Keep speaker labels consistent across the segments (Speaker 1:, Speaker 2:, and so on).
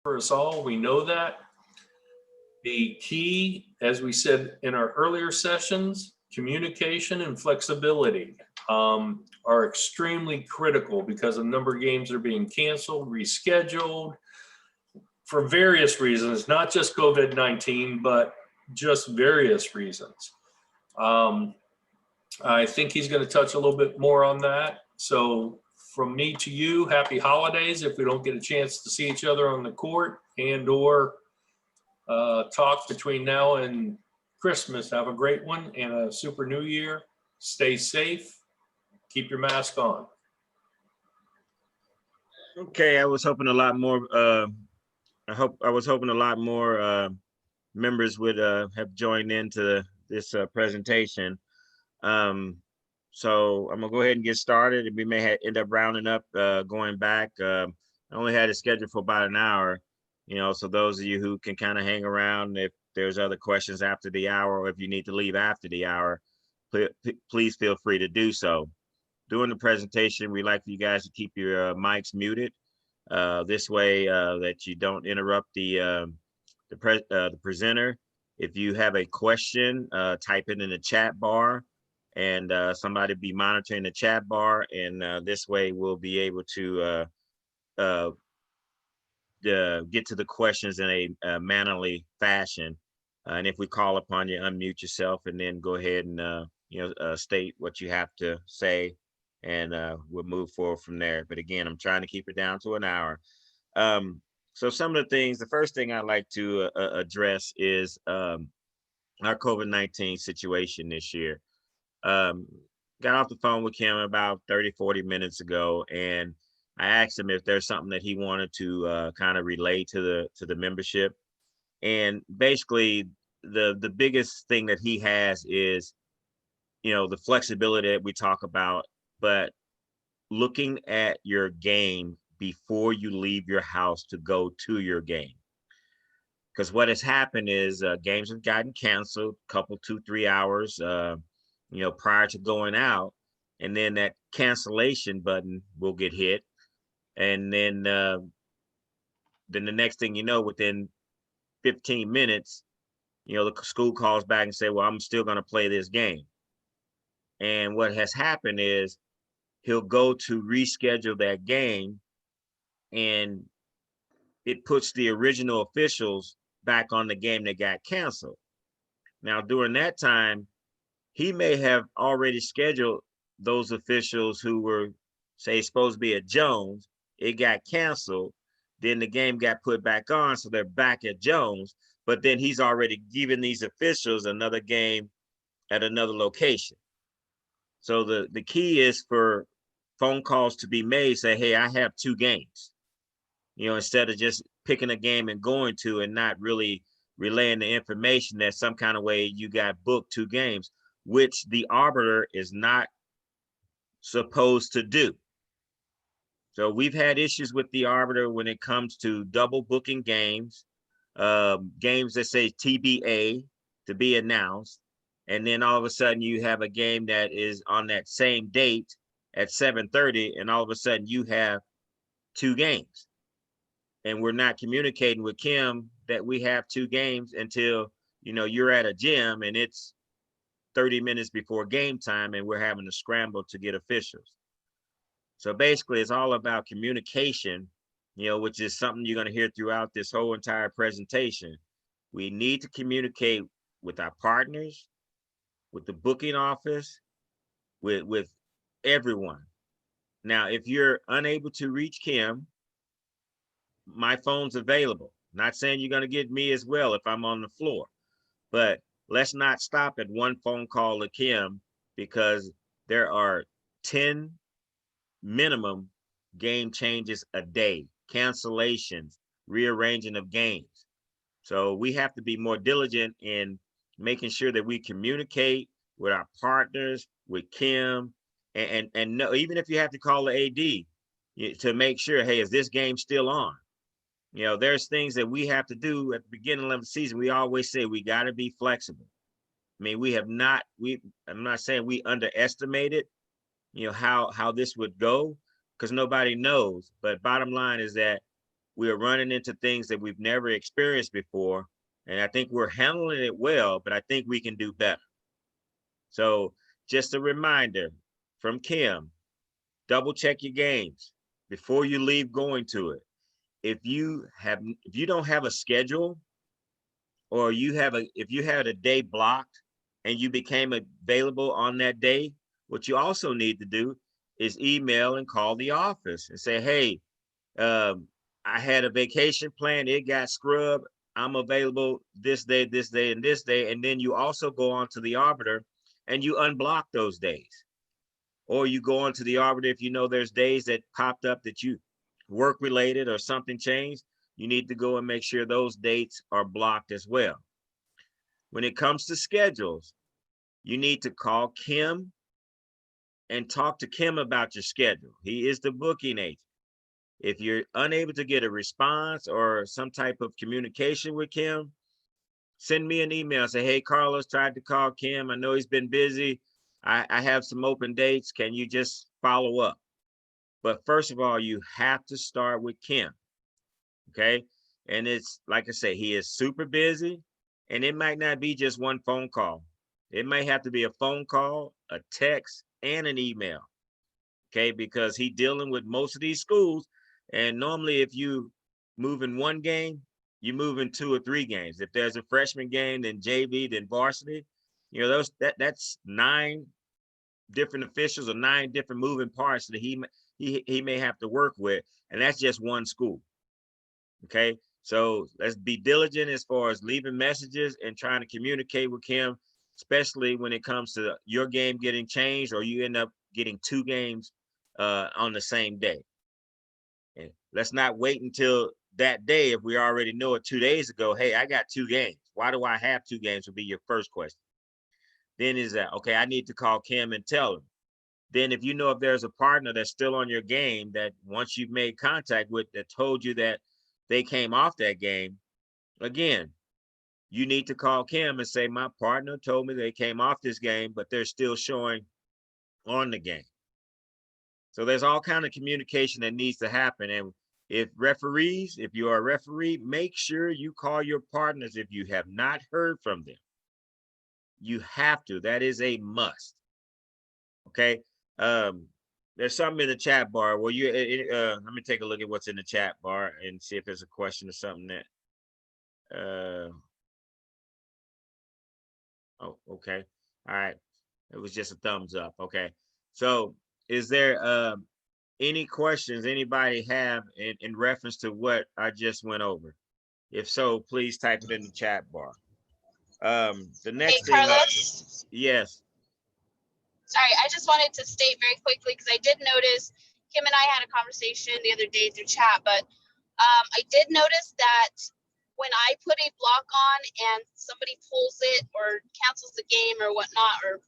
Speaker 1: for us all. We know that. The key, as we said in our earlier sessions, communication and flexibility are extremely critical because a number of games are being canceled, rescheduled for various reasons, not just COVID-19, but just various reasons. I think he's going to touch a little bit more on that. So from me to you, happy holidays if we don't get a chance to see each other on the court and or talk between now and Christmas. Have a great one and a super new year. Stay safe. Keep your mask on.
Speaker 2: Okay, I was hoping a lot more. I was hoping a lot more members would have joined into this presentation. So I'm gonna go ahead and get started. We may end up rounding up, going back. I only had it scheduled for about an hour, so those of you who can kind of hang around, if there's other questions after the hour, or if you need to leave after the hour, please feel free to do so. During the presentation, we like for you guys to keep your mics muted. This way that you don't interrupt the presenter. If you have a question, type it in the chat bar, and somebody be monitoring the chat bar, and this way we'll be able to get to the questions in a mannerly fashion. And if we call upon you, unmute yourself, and then go ahead and state what you have to say, and we'll move forward from there. But again, I'm trying to keep it down to an hour. So some of the things, the first thing I'd like to address is our COVID-19 situation this year. Got off the phone with Kim about 30, 40 minutes ago, and I asked him if there's something that he wanted to kind of relay to the membership. And basically, the biggest thing that he has is, the flexibility that we talk about, but looking at your game before you leave your house to go to your game. Because what has happened is games have gotten canceled a couple, 2-3 hours, prior to going out. And then that cancellation button will get hit. And then the next thing you know, within 15 minutes, the school calls back and say, well, I'm still going to play this game. And what has happened is he'll go to reschedule that game, and it puts the original officials back on the game that got canceled. Now, during that time, he may have already scheduled those officials who were, say, supposed to be at Jones. It got canceled. Then the game got put back on, so they're back at Jones. But then he's already given these officials another game at another location. So the key is for phone calls to be made, say, hey, I have 2 games, instead of just picking a game and going to, and not really relaying the information that some kind of way you got booked 2 games, which the arbiter is not supposed to do. So we've had issues with the arbiter when it comes to double booking games, games that say TBA, to be announced. And then all of a sudden you have a game that is on that same date at 7:30, and all of a sudden you have 2 games. And we're not communicating with Kim that we have 2 games until, you're at a gym and it's 30 minutes before game time and we're having to scramble to get officials. So basically it's all about communication, which is something you're going to hear throughout this whole entire presentation. We need to communicate with our partners, with the booking office, with everyone. Now, if you're unable to reach Kim, my phone's available. Not saying you're going to get me as well if I'm on the floor, but let's not stop at one phone call to Kim, because there are 10 minimum game changes a day, cancellations, rearranging of games. So we have to be more diligent in making sure that we communicate with our partners, with Kim, and know, even if you have to call the AD to make sure, hey, is this game still on? There's things that we have to do at the beginning of the season. We always say we got to be flexible. I mean, I'm not saying we underestimated, how this would go, because nobody knows. But bottom line is that we are running into things that we've never experienced before. And I think we're handling it well, but I think we can do better. So just a reminder from Kim, double check your games before you leave going to it. If you don't have a schedule, or if you had a day blocked and you became available on that day, what you also need to do is email and call the office and say, hey, I had a vacation plan, it got scrubbed. I'm available this day, and this day. And then you also go on to the arbiter and you unblock those days. Or you go on to the arbiter if you know there's days that popped up that you work related or something changed, you need to go and make sure those dates are blocked as well. When it comes to schedules, you need to call Kim and talk to Kim about your schedule. He is the booking agent. If you're unable to get a response or some type of communication with Kim, send me an email. Say, hey, Carlos tried to call Kim. I know he's been busy. I have some open dates. Can you just follow up? But first of all, you have to start with Kim. Okay. And it's like I say, he is super busy, and it might not be just one phone call. It may have to be a phone call, a text, and an email. Okay. Because he's dealing with most of these schools. And normally if you move in one game, you move in 2 or 3 games. If there's a freshman game, then JV, then varsity, you know, that's 9 different officials or 9 different moving parts that he may have to work with. And that's just one school. Okay. So let's be diligent as far as leaving messages and trying to communicate with him, especially when it comes to your game getting changed or you end up getting 2 games on the same day. And let's not wait until that day if we already know it 2 days ago. Hey, I got 2 games. Why do I have 2 games would be your first question. Then is that, okay, I need to call Kim and tell him. Then if you know if there's a partner that's still on your game that once you've made contact with that told you that they came off that game, again, you need to call Kim and say, my partner told me they came off this game, but they're still showing on the game. So there's all kind of communication that needs to happen. And if you are a referee, make sure you call your partners if you have not heard from them. You have to. That is a must. Okay. There's something in the chat bar. Well, let me take a look at what's in the chat bar and see if there's a question or something that. Oh, okay. All right. It was just a thumbs up. Okay. So, is there any questions anybody have in reference to what I just went over? If so, please type it in the chat bar. The next thing.
Speaker 3: Carlos.
Speaker 2: Yes.
Speaker 3: Sorry, I just wanted to state very quickly because I did notice Kim and I had a conversation the other day through chat, but I did notice that when I put a block on and somebody pulls it or cancels the game or whatnot, or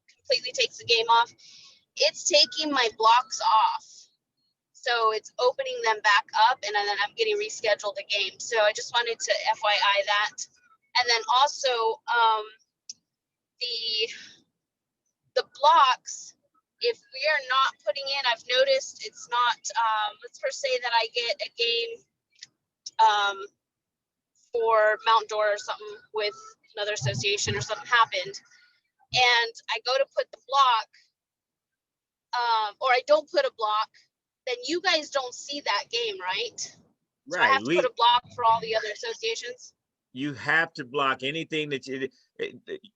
Speaker 3: completely takes the game off, it's taking my blocks off. So it's opening them back up, and then I'm getting rescheduled a game. So I just wanted to FYI that. And then also the blocks, if we are not putting in, I've noticed it's not, let's first say that I get a game for Mount Dora or something with another association or something happened, and I go to put the block, or I don't put a block, then you guys don't see that game, right? So I
Speaker 2: Right.
Speaker 3: have to put a block for all the other associations.
Speaker 2: You have to block anything that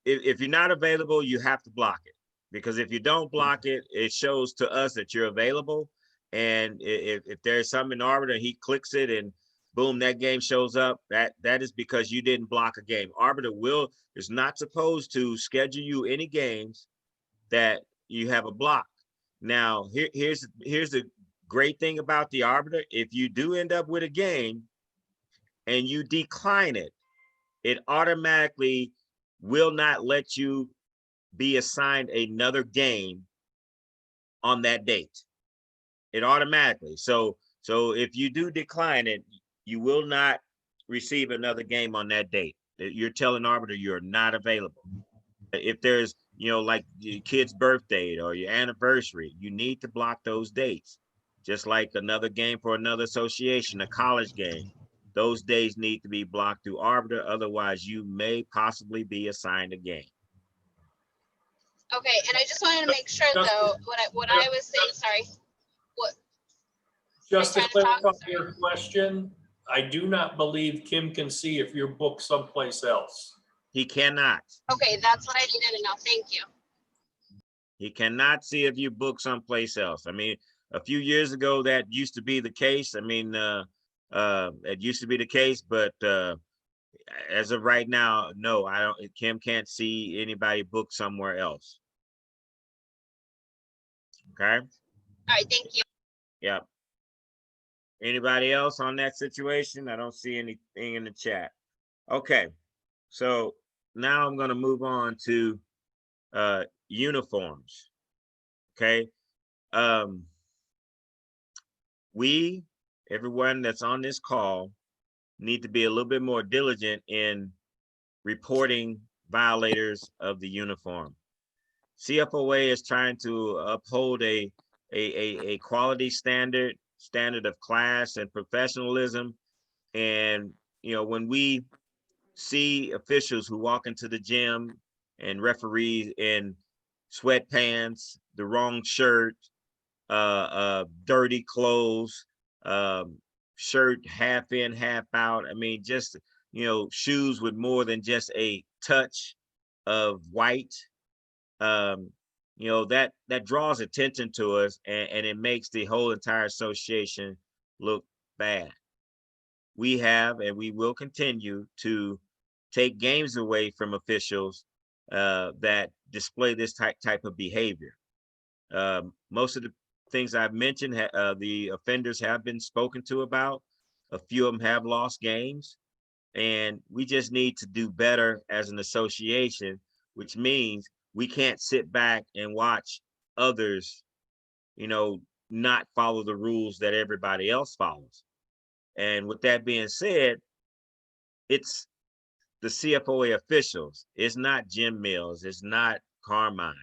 Speaker 2: if you're not available, you have to block it. Because if you don't block it, it shows to us that you're available. And if there's something in Arbiter, he clicks it and boom, that game shows up. That is because you didn't block a game. Arbiter is not supposed to schedule you any games that you have a block. Now, here's the great thing about the Arbiter. If you do end up with a game and you decline it, it automatically will not let you be assigned another game on that date. It automatically. So if you do decline it, you will not receive another game on that date. You're telling Arbiter you're not available. If there's, like your kid's birthday or your anniversary, you need to block those dates. just like another game for another association, a college game. Those days need to be blocked through arbiter, otherwise you may possibly be assigned a game.
Speaker 3: Okay, and I just wanted to make sure though, what I was saying, sorry. What?
Speaker 1: Just to
Speaker 3: trying to talk?
Speaker 1: clarify
Speaker 3: Sorry.
Speaker 1: your question, I do not believe Kim can see if you're booked someplace else.
Speaker 2: He cannot.
Speaker 3: Okay, that's what I needed to know. Thank you.
Speaker 2: He cannot see if you book someplace else. I mean, a few years ago, that used to be the case. I mean, it used to be the case, but as of right now, no, I don't. Kim can't see anybody booked somewhere else. Okay.
Speaker 3: All right, thank you.
Speaker 2: Yep. Anybody else on that situation? I don't see anything in the chat. Okay. So now I'm going to move on to uniforms. Okay. Everyone that's on this call, need to be a little bit more diligent in reporting violators of the uniform. CFOA is trying to uphold a quality standard of class and professionalism. And, you know, when we see officials who walk into the gym and referees in sweatpants, the wrong shirt, dirty clothes, shirt half in, half out. I mean, just, you know, shoes with more than just a touch of white. You know, that draws attention to us, and it makes the whole entire association look bad. We have, and we will continue to take games away from officials that display this type of behavior. Most of the things I've mentioned, the offenders have been spoken to about. A few of them have lost games, and we just need to do better as an association, which means we can't sit back and watch others, you know, not follow the rules that everybody else follows. And with that being said, it's the CFOA officials. It's not Jim Mills. It's not Carmine.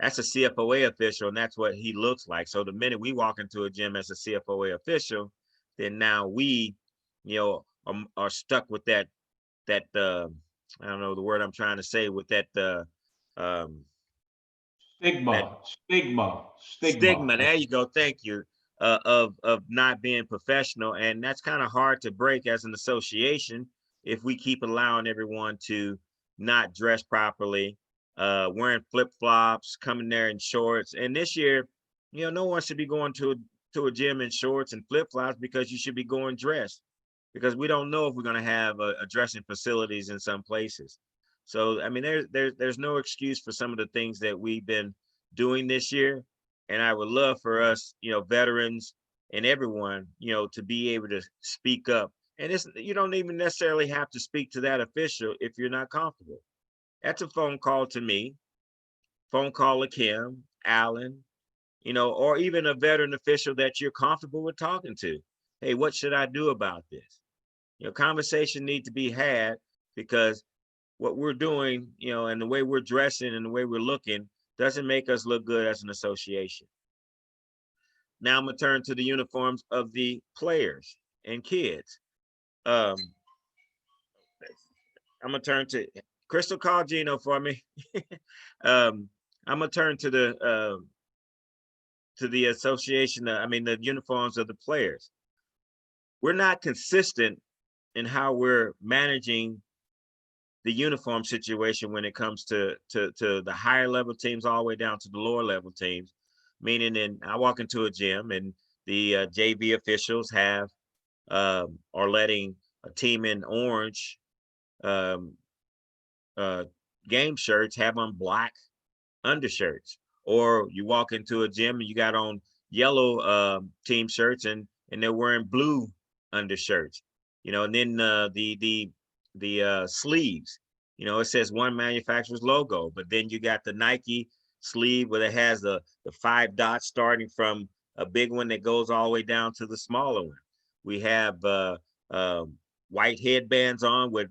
Speaker 2: That's a CFOA official, and that's what he looks like. So the minute we walk into a gym as a CFOA official, then now we, you know, are stuck with that I don't know the word I'm trying to say, with that stigma. There you go. Thank you. Of not being professional, and that's kind of hard to break as an association if we keep allowing everyone to not dress properly, wearing flip-flops, coming there in shorts. And this year, you know, no one should be going to a gym in shorts and flip-flops, because you should be going dressed, because we don't know if we're going to have a dressing facilities in some places. So, I mean, there's no excuse for some of the things that we've been doing this year. And I would love for us, you know, veterans and everyone, you know, to be able to speak up. And you don't even necessarily have to speak to that official if you're not comfortable. That's a phone call to me, phone call to Kim, Alan, you know, or even a veteran official that you're comfortable with talking to. Hey, what should I do about this? You know, conversation need to be had, because what we're doing, you know, and the way we're dressing and the way we're looking doesn't make us look good as an association. Now I'm gonna turn to the uniforms of the players and kids. I'm gonna turn to Crystal, call Gino for me. I'm gonna turn to the association, the uniforms of the players. We're not consistent in how we're managing the uniform situation when it comes to the higher level teams all the way down to the lower level teams. Meaning, I walk into a gym and the JV officials are letting a team in orange game shirts have on black undershirts. Or you walk into a gym and you got on yellow team shirts and they're wearing blue undershirts. You know, and then the sleeves, you know, it says one manufacturer's logo, but then you got the Nike sleeve where it has the 5 dots starting from a big one that goes all the way down to the smaller one. We have white headbands on with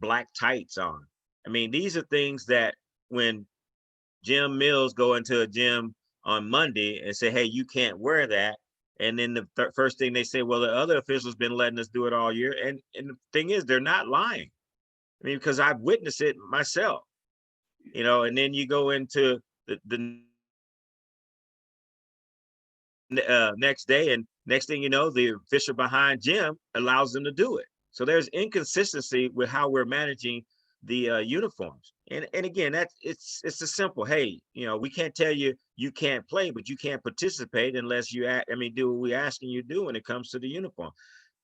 Speaker 2: black tights on. I mean, these are things that when Jim Mills go into a gym on Monday and say, hey, you can't wear that, And then the first thing they say, well, the other officials been letting us do it all year. And the thing is, they're not lying. I mean, because I've witnessed it myself, you know. And then you go into the next day, and next thing you know, the official behind Jim allows them to do it. So there's inconsistency with how we're managing the uniforms. And again, it's a simple. Hey, you know, we can't tell you you can't play, but you can't participate unless you do what we're asking you to do when it comes to the uniform.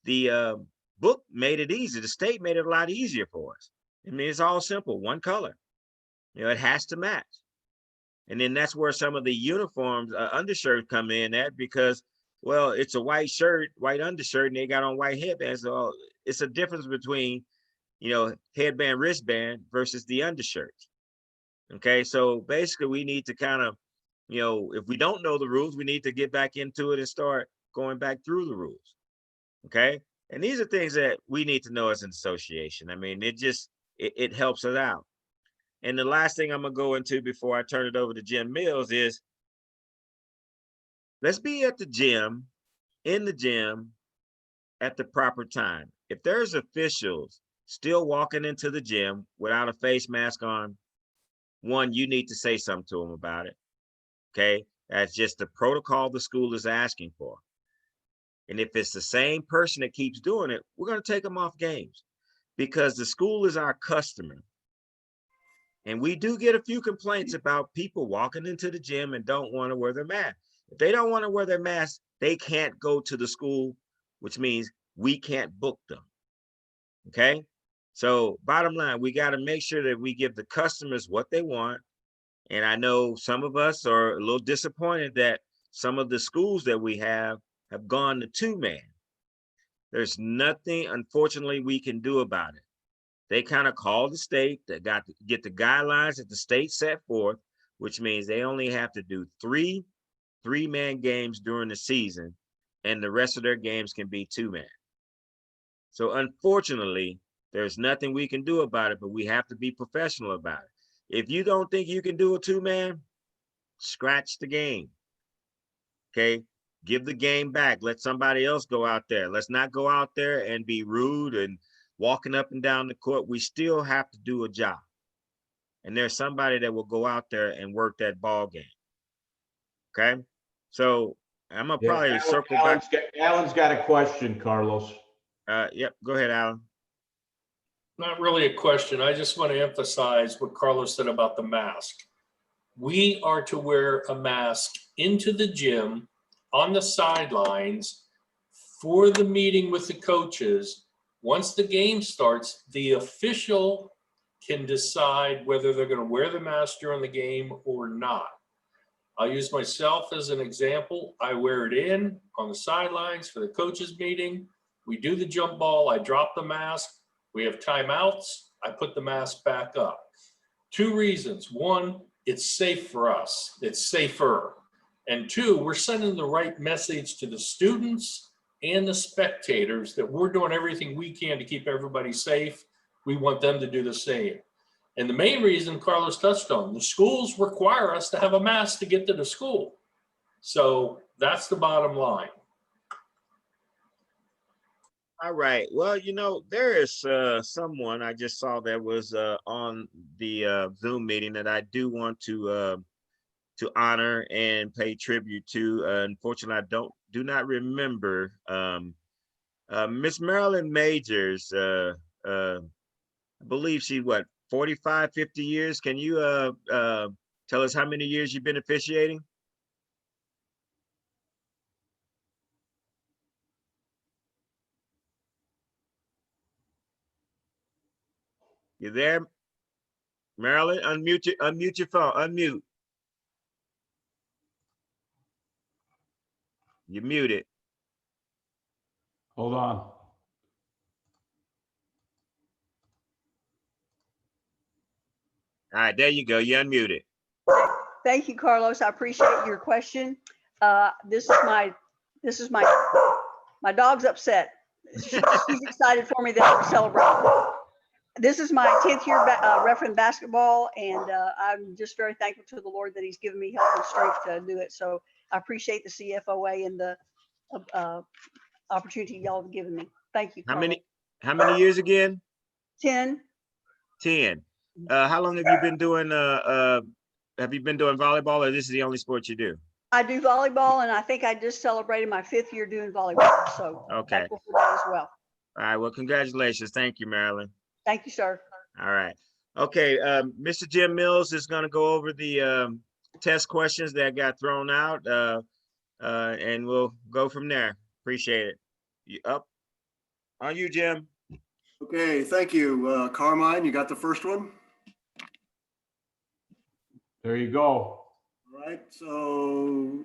Speaker 2: The book made it easy. The state made it a lot easier for us. I mean, it's all simple, one color. You know, it has to match. And then that's where some of the uniforms, undershirts come in at, because, well, it's a white shirt, white undershirt, and they got on white headbands. So it's a difference between, you know, headband, wristband versus the undershirt. Okay, so basically we need to kind of, you know, if we don't know the rules, we need to get back into it and start going back through the rules. Okay, and these are things that we need to know as an association. I mean, it helps us out. And the last thing I'm gonna go into before I turn it over to Jim Mills is, let's be at the gym, in the gym, at the proper time. If there's officials still walking into the gym without a face mask on, one, you need to say something to them about it. Okay, that's just the protocol the school is asking for. And if it's the same person that keeps doing it, we're going to take them off games, because the school is our customer. And we do get a few complaints about people walking into the gym and don't want to wear their mask. If they don't want to wear their mask, they can't go to the school, which means we can't book them. Okay, so bottom line, we got to make sure that we give the customers what they want. And I know some of us are a little disappointed that some of the schools that we have gone to two-man. There's nothing, unfortunately, we can do about it. They kind of call the state, that got to get the guidelines that the state set forth, which means they only have to do three-man games during the season, and the rest of their games can be two-man. So unfortunately, there's nothing we can do about it, but we have to be professional about it. If you don't think you can do a two-man, scratch the game. Okay, give the game back. Let somebody else go out there. Let's not go out there and be rude and walking up and down the court. We still have to do a job. And there's somebody that will go out there and work that ball game. Okay, so I'm gonna probably circle back.
Speaker 4: Alan's got a question, Carlos.
Speaker 2: Yep, go ahead, Alan.
Speaker 1: Not really a question. I just want to emphasize what Carlos said about the mask. We are to wear a mask into the gym, on the sidelines, for the meeting with the coaches. Once the game starts, the official can decide whether they're going to wear the mask during the game or not. I'll use myself as an example. I wear it in on the sidelines for the coaches meeting. We do the jump ball. I drop the mask. We have timeouts. I put the mask back up. Two reasons. One, it's safe for us. It's safer. And two, we're sending the right message to the students and the spectators that we're doing everything we can to keep everybody safe. We want them to do the same. And the main reason Carlos touched on, the schools require us to have a mask to get to the school. So that's the bottom line.
Speaker 2: All right. Well, you know, there is someone I just saw that was on the Zoom meeting that I do want to honor and pay tribute to. Unfortunately, I do not remember. Miss Marilyn Majors. I believe she 45, 50 years. Can you tell us how many years you've been officiating? You there, Marilyn? Unmute your phone. Unmute. You're muted.
Speaker 4: Hold on.
Speaker 2: All right, there you go. You're unmuted.
Speaker 5: Thank you, Carlos. I appreciate your question. This is my dog's upset. She's excited for me that I'm celebrating. This is my 10th year refereeing basketball, and I'm just very thankful to the Lord that He's given me health and strength to do it. So I appreciate the CFOA and the opportunity y'all have given me. Thank you.
Speaker 2: How
Speaker 5: Carlos.
Speaker 2: how many years again?
Speaker 5: 10.
Speaker 2: 10. How long have you been doing volleyball, or this is the only sport you do?
Speaker 5: I do volleyball, and I think I just celebrated my 5th year doing volleyball. So
Speaker 2: Okay.
Speaker 5: thankful for that as well.
Speaker 2: All right. Well, congratulations. Thank you, Marilyn.
Speaker 5: Thank you, sir.
Speaker 2: All right. Okay. Mr. Jim Mills is going to go over the test questions that got thrown out, and we'll go from there. Appreciate it. You up? On you, Jim.
Speaker 6: Okay, thank you. Carmine, you got the first one?
Speaker 4: There you go.
Speaker 6: All right, so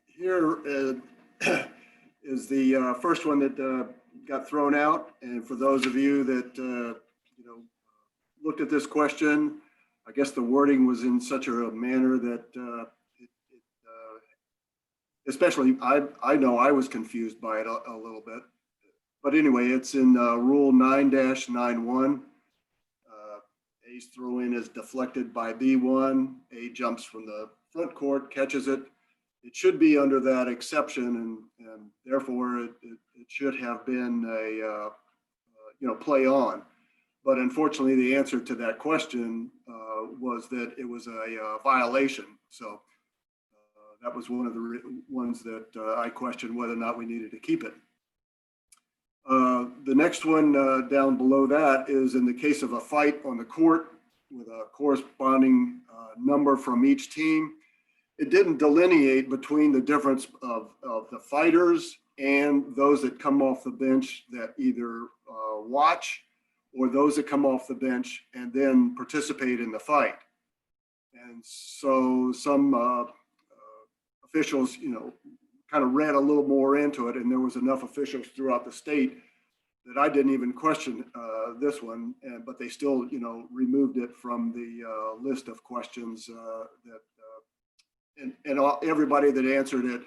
Speaker 6: here is the first one that got thrown out. And for those of you that looked at this question, I guess the wording was in such a manner that especially I know I was confused by it a little bit. But anyway, it's in Rule 9-91. A's throw in is deflected by B1. A jumps from the front court, catches it. It should be under that exception, and therefore it should have been a play on. But unfortunately, the answer to that question was that it was a violation. So that was one of the ones that I questioned whether or not we needed to keep it. The next one down below that is in the case of a fight on the court with a corresponding number from each team. It didn't delineate between the difference of the fighters and those that come off the bench that either watch or those that come off the bench and then participate in the fight. And so some officials, kind of read a little more into it, and there was enough officials throughout the state that I didn't even question this one, but they still, removed it from the list of questions and everybody that answered it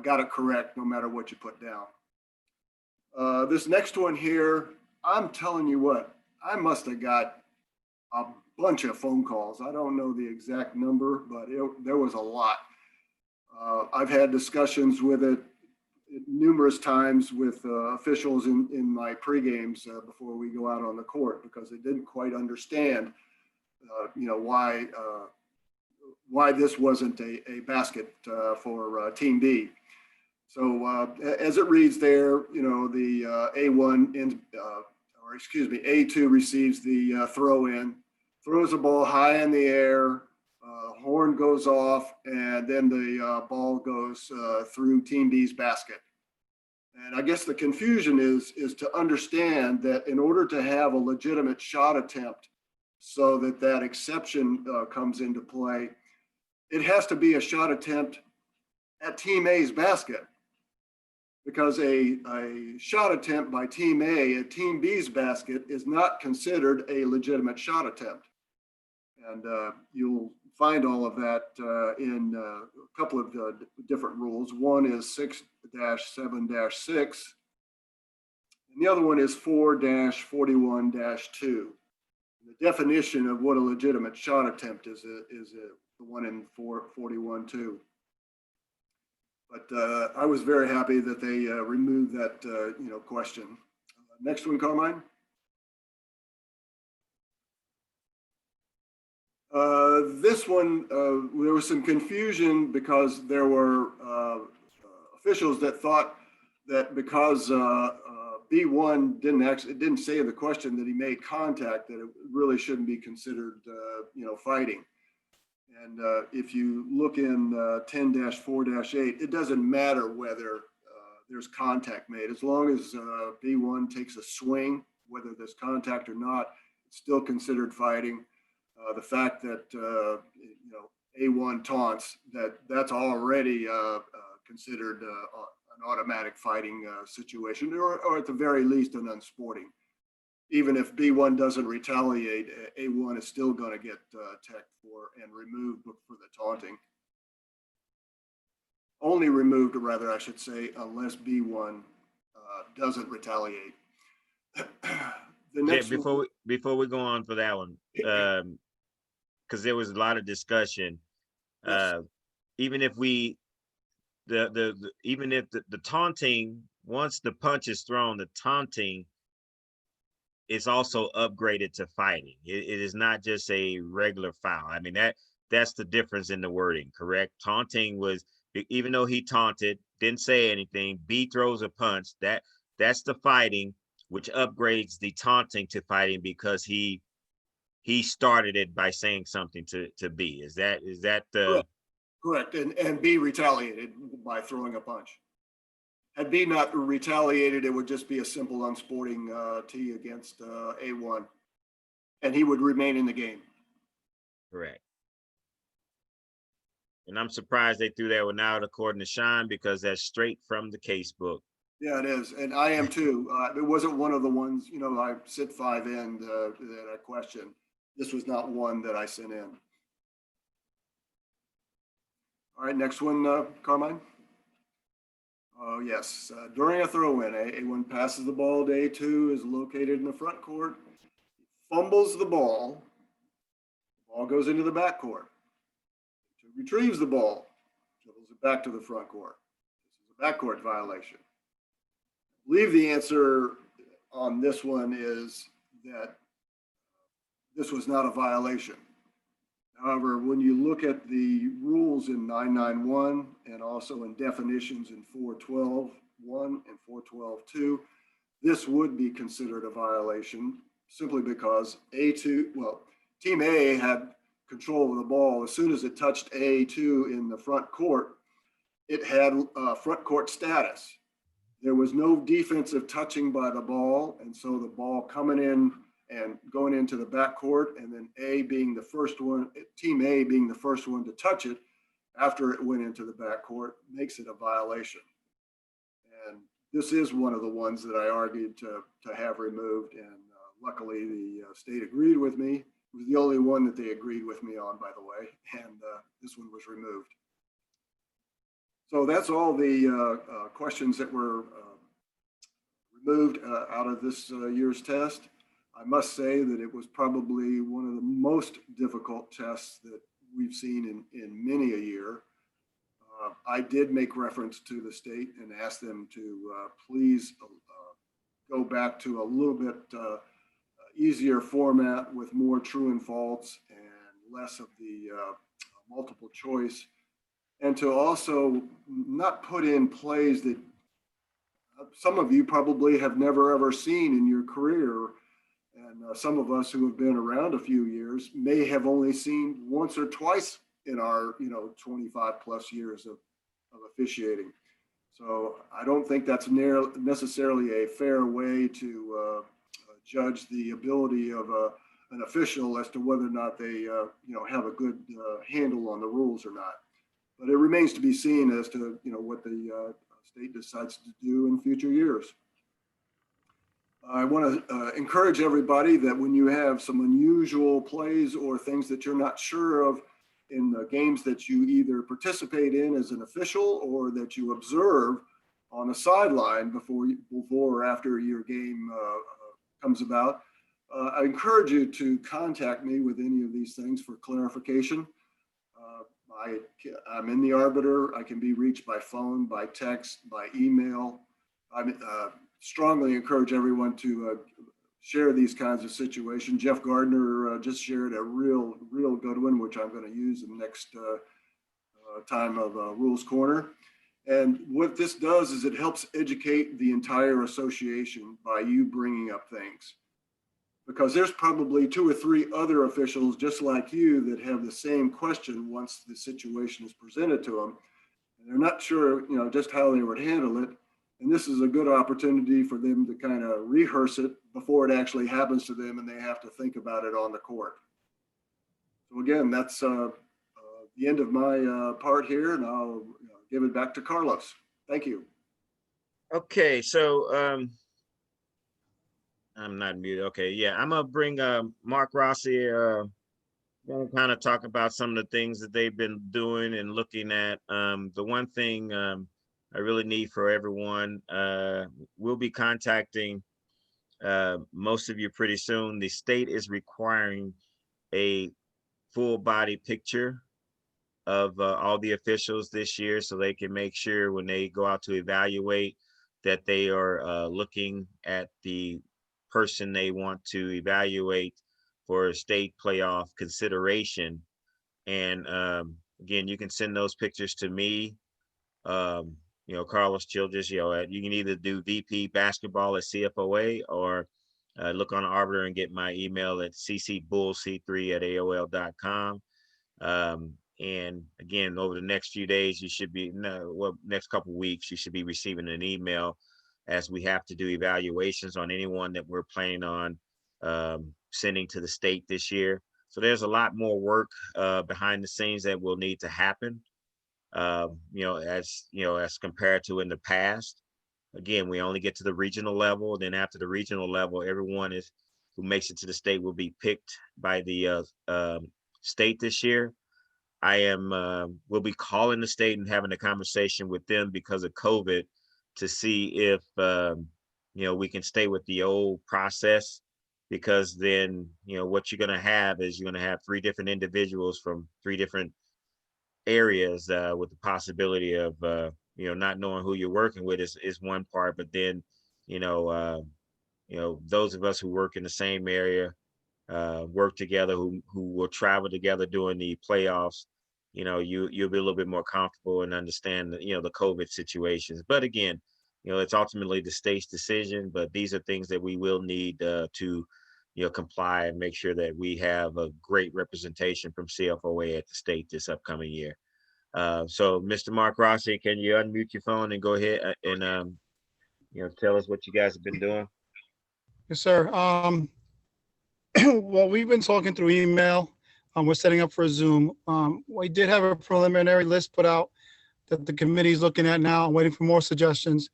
Speaker 6: got it correct, no matter what you put down. This next one here, I'm telling you what, I must have got a bunch of phone calls. I don't know the exact number, but there was a lot. I've had discussions with it numerous times with officials in my pre-games before we go out on the court, because they didn't quite understand, why this wasn't a basket for Team B. So as it reads there, the A2 receives the throw in, throws the ball high in the air, horn goes off, and then the ball goes through Team B's basket. And I guess the confusion is to understand that in order to have a legitimate shot attempt so that exception comes into play, it has to be a shot attempt at Team A's basket. Because a shot attempt by Team A at Team B's basket is not considered a legitimate shot attempt. And you'll find all of that in a couple of different rules. One is 6-7-6, and the other one is 4-41-2. The definition of what a legitimate shot attempt is the one in 441-2. But I was very happy that they removed that question. Next one, Carmine. This one, there was some confusion because there were officials that thought that because B1 didn't say in the question that he made contact, that it really shouldn't be considered, fighting. And if you look in 10-4-8, it doesn't matter whether there's contact made. As long as B1 takes a swing, whether there's contact or not, it's still considered fighting. The fact that A1 taunts, that's already considered an automatic fighting situation, or at the very least an unsporting. Even if B1 doesn't retaliate, A1 is still going to get teched for and removed for the taunting. Only removed, rather, I should say, unless B1 doesn't retaliate. The next
Speaker 2: before we go on for that one, because there was a lot of discussion.
Speaker 6: Yes.
Speaker 2: Even if even if the taunting, once the punch is thrown, the taunting is also upgraded to fighting. It is not just a regular foul. I mean, that's the difference in the wording, correct? Taunting was, even though he taunted, didn't say anything, B throws a punch, that's the fighting, which upgrades the taunting to fighting because he started it by saying something to B. Is that the
Speaker 6: Correct. And B retaliated by throwing a punch. Had B not retaliated, it would just be a simple unsporting T against A1, and he would remain in the game.
Speaker 2: correct? And I'm surprised they threw that one out according to Sean, because that's straight from the case book.
Speaker 6: Yeah, it is, and I am too. It wasn't one of the ones, I sit 5 in that I questioned. This was not one that I sent in. All right, next one, Carmine. Oh, yes. During a throw-in, A1 passes the ball to A2, is located in the front court, fumbles the ball goes into the back court. A2 retrieves the ball, dribbles it back to the front court. This is a backcourt violation. I believe the answer on this one is that this was not a violation. However, when you look at the rules in 991 and also in definitions in 412.1 and 412.2, this would be considered a violation simply because Team A had control of the ball. As soon as it touched A2 in the front court, it had front court status. There was no defensive touching by the ball, and so the ball coming in and going into the backcourt, and then Team A being the first one to touch it after it went into the backcourt makes it a violation. And this is one of the ones that I argued to have removed, and luckily the state agreed with me. It was the only one that they agreed with me on, by the way, and this one was removed. So that's all the questions that were removed out of this year's test. I must say that it was probably one of the most difficult tests that we've seen in many a year. I did make reference to the state and ask them to please go back to a little bit easier format with more true and false and less of the multiple choice, and to also not put in plays that some of you probably have never ever seen in your career. And some of us who have been around a few years may have only seen once or twice in our, 25 plus years of officiating. So I don't think that's necessarily a fair way to judge the ability of an official as to whether or not they, have a good handle on the rules or not. But it remains to be seen as to, what the state decides to do in future years. I want to encourage everybody that when you have some unusual plays or things that you're not sure of in the games that you either participate in as an official or that you observe on a sideline before or after your game comes about, I encourage you to contact me with any of these things for clarification. I'm in the Arbiter. I can be reached by phone, by text, by email. I strongly encourage everyone to share these kinds of situations. Jeff Gardner just shared a real good one, which I'm going to use in the next time of Rules Corner. And what this does is it helps educate the entire association by you bringing up things. Because there's probably 2 or 3 other officials just like you that have the same question once the situation is presented to them. And they're not sure, just how they would handle it. And this is a good opportunity for them to kind of rehearse it before it actually happens to them and they have to think about it on the court. So again, that's the end of my part here, and I'll give it back to Carlos. Thank you.
Speaker 2: Okay, so I'm not muted. Okay, yeah, I'm gonna bring Mark Rossi. Gonna kind of talk about some of the things that they've been doing and looking at. The one thing I really need for everyone, we'll be contacting most of you pretty soon. The state is requiring a full body picture of all the officials this year, so they can make sure when they go out to evaluate that they are looking at the person they want to evaluate for state playoff consideration. And again, you can send those pictures to me, Carlos Childress. You can either do vpbasketball at CFOA, or look on Arbiter and get my email at ccbullc3@aol.com. And again, over the next few days, next couple of weeks, you should be receiving an email, as we have to do evaluations on anyone that we're planning on sending to the state this year. So there's a lot more work behind the scenes that will need to happen, as compared to in the past. Again, we only get to the regional level. Then after the regional level, everyone who makes it to the state will be picked by the state this year. We'll be calling the state and having a conversation with them because of COVID to see if, we can stay with the old process, because then, what you're going to have is you're going to have 3 different individuals from 3 different areas with the possibility of, not knowing who you're working with is one part. But then, those of us who work in the same area, work together, who will travel together during the playoffs, you'll be a little bit more comfortable and understand the COVID situations. But again, it's ultimately the state's decision, but these are things that we will need to comply and make sure that we have a great representation from CFOA at the state this upcoming year. So Mr. Mark Rossi, can you unmute your phone and go ahead and tell us what you guys have been doing?
Speaker 7: Yes, sir. Well, we've been talking through email. We're setting up for a Zoom. We did have a preliminary list put out that the committee is looking at now. I'm waiting for more suggestions.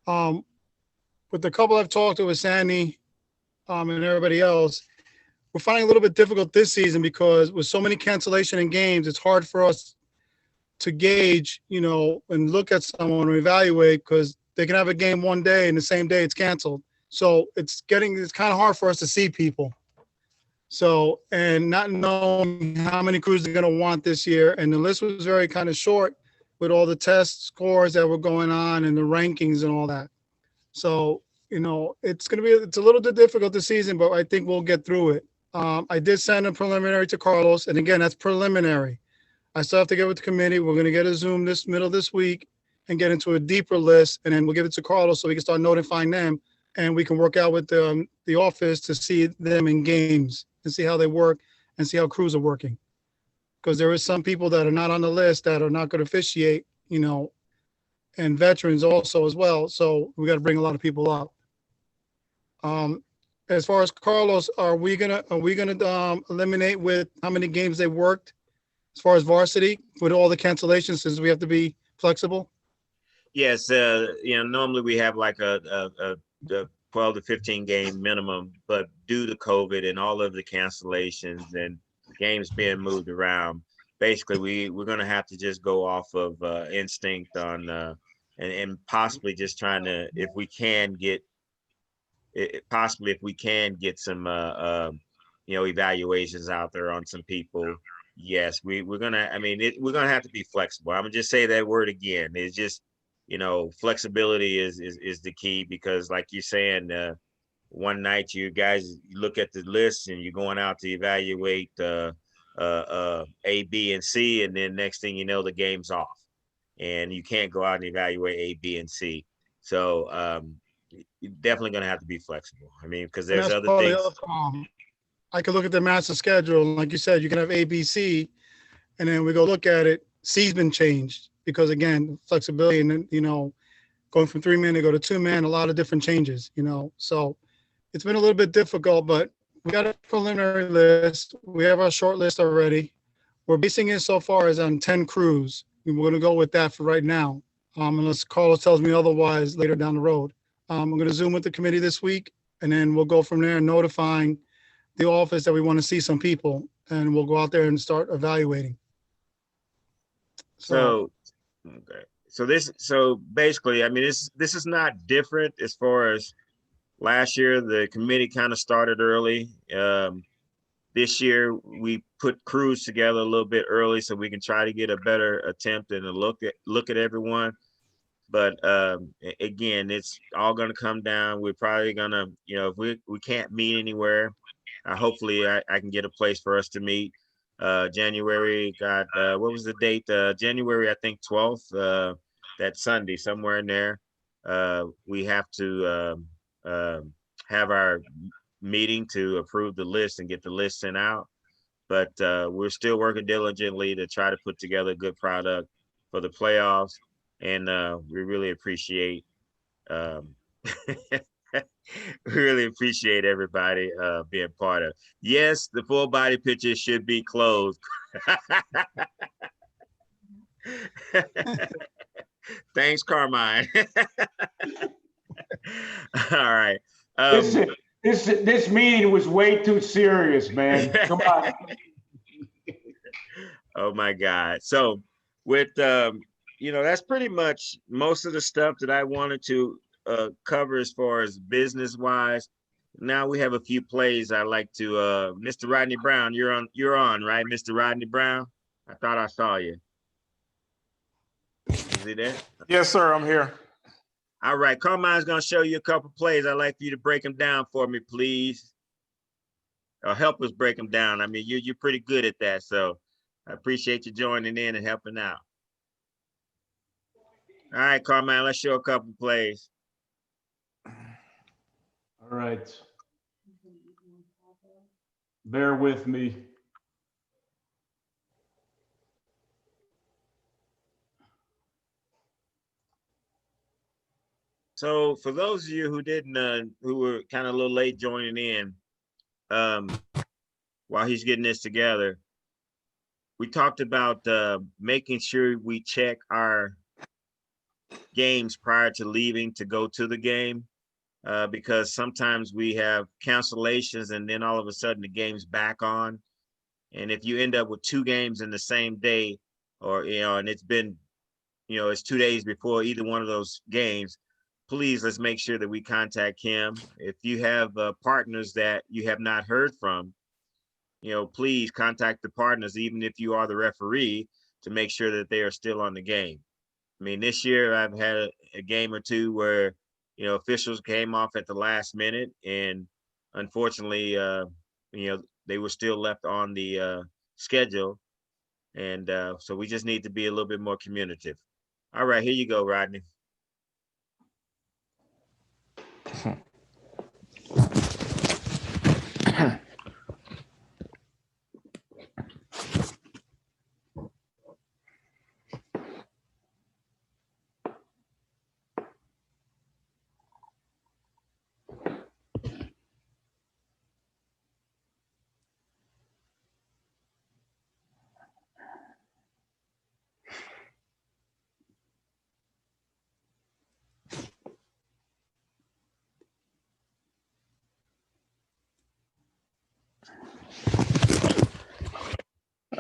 Speaker 7: With the couple I've talked to with Sandy and everybody else, we're finding it a little bit difficult this season because with so many cancellation in games, it's hard for us to gauge, and look at someone or evaluate, because they can have a game one day and the same day it's canceled. So it's kind of hard for us to see people. So, and not knowing how many crews they're going to want this year. And the list was very kind of short with all the test scores that were going on and the rankings and all that. So, it's a little bit difficult this season, but I think we'll get through it. I did send a preliminary to Carlos. And again, that's preliminary. I still have to get with the committee. We're going to get a Zoom middle of this week and get into a deeper list. And then we'll give it to Carlos so we can start notifying them. And we can work out with the office to see them in games and see how they work and see how crews are working. Because there is some people that are not on the list that are not going to officiate, and veterans also as well. So we got to bring a lot of people up. As far as Carlos, are we gonna eliminate with how many games they worked as far as varsity with all the cancellations, since we have to be flexible?
Speaker 2: Yes, normally we have like a 12 to 15 game minimum, but due to COVID and all of the cancellations and games being moved around, basically we're going to have to just go off of instinct on and possibly just trying to, if we can get some evaluations out there on some people. Yes, we're gonna have to be flexible. I'm gonna just say that word again. It's just, flexibility is the key, because like you're saying, one night you guys look at the list and you're going out to evaluate A, B, and C, and then next thing you know, the game's off and you can't go out and evaluate A, B, and C. So you're definitely going to have to be flexible. Because there's other things.
Speaker 7: I could look at the master schedule, and like you said, you can have A, B, C, and then we go look at it. C's been changed because, again, flexibility, and then, going from 3-man to go to 2-man, a lot of different changes, So it's been a little bit difficult, but we got a preliminary list. We have our short list already. We're basing it so far as on 10 crews. We're going to go with that for right now, unless Carlos tells me otherwise later down the road. I'm going to Zoom with the committee this week, and then we'll go from there, notifying the office that we want to see some people, and we'll go out there and start evaluating.
Speaker 2: So basically, this is not different as far as last year. The committee kind of started early. This year, we put crews together a little bit early so we can try to get a better attempt and a look at everyone. But again, it's all going to come down. We're probably going to, if we can't meet anywhere, hopefully I can get a place for us to meet. January, what was the date? January, I think 12th, that Sunday, somewhere in there. We have to have our meeting to approve the list and get the list sent out. But we're still working diligently to try to put together a good product for the playoffs. And we really appreciate we really appreciate everybody being part of. Yes, the full body pitches should be closed. Thanks, Carmine. All right.
Speaker 4: This meeting was way too serious, man. Come on.
Speaker 2: Oh my God. So with that's pretty much most of the stuff that I wanted to cover as far as business wise. Now we have a few plays I'd like to Mr. Rodney Brown, you're on, right? Mr. Rodney Brown? I thought I saw you. Is he there?
Speaker 8: Yes, sir, I'm here.
Speaker 2: All right, Carmine's gonna show you a couple plays. I'd like for you to break them down for me, please. Or help us break them down. I mean, you're pretty good at that, so I appreciate you joining in and helping out. All right, Carmine, let's show a couple plays.
Speaker 4: All right. Bear with me.
Speaker 2: So for those of you who didn't, who were kind of a little late joining in, while he's getting this together, we talked about making sure we check our games prior to leaving to go to the game, because sometimes we have cancellations and then all of a sudden the game's back on. And if you end up with 2 games in the same day, or, and it's been, it's 2 days before either one of those games, please, let's make sure that we contact him. If you have partners that you have not heard from, please contact the partners, even if you are the referee, to make sure that they are still on the game. I mean, this year I've had a game or two where, officials came off at the last minute, and unfortunately, they were still left on the schedule. And so we just need to be a little bit more communicative. All right, here you go, Rodney.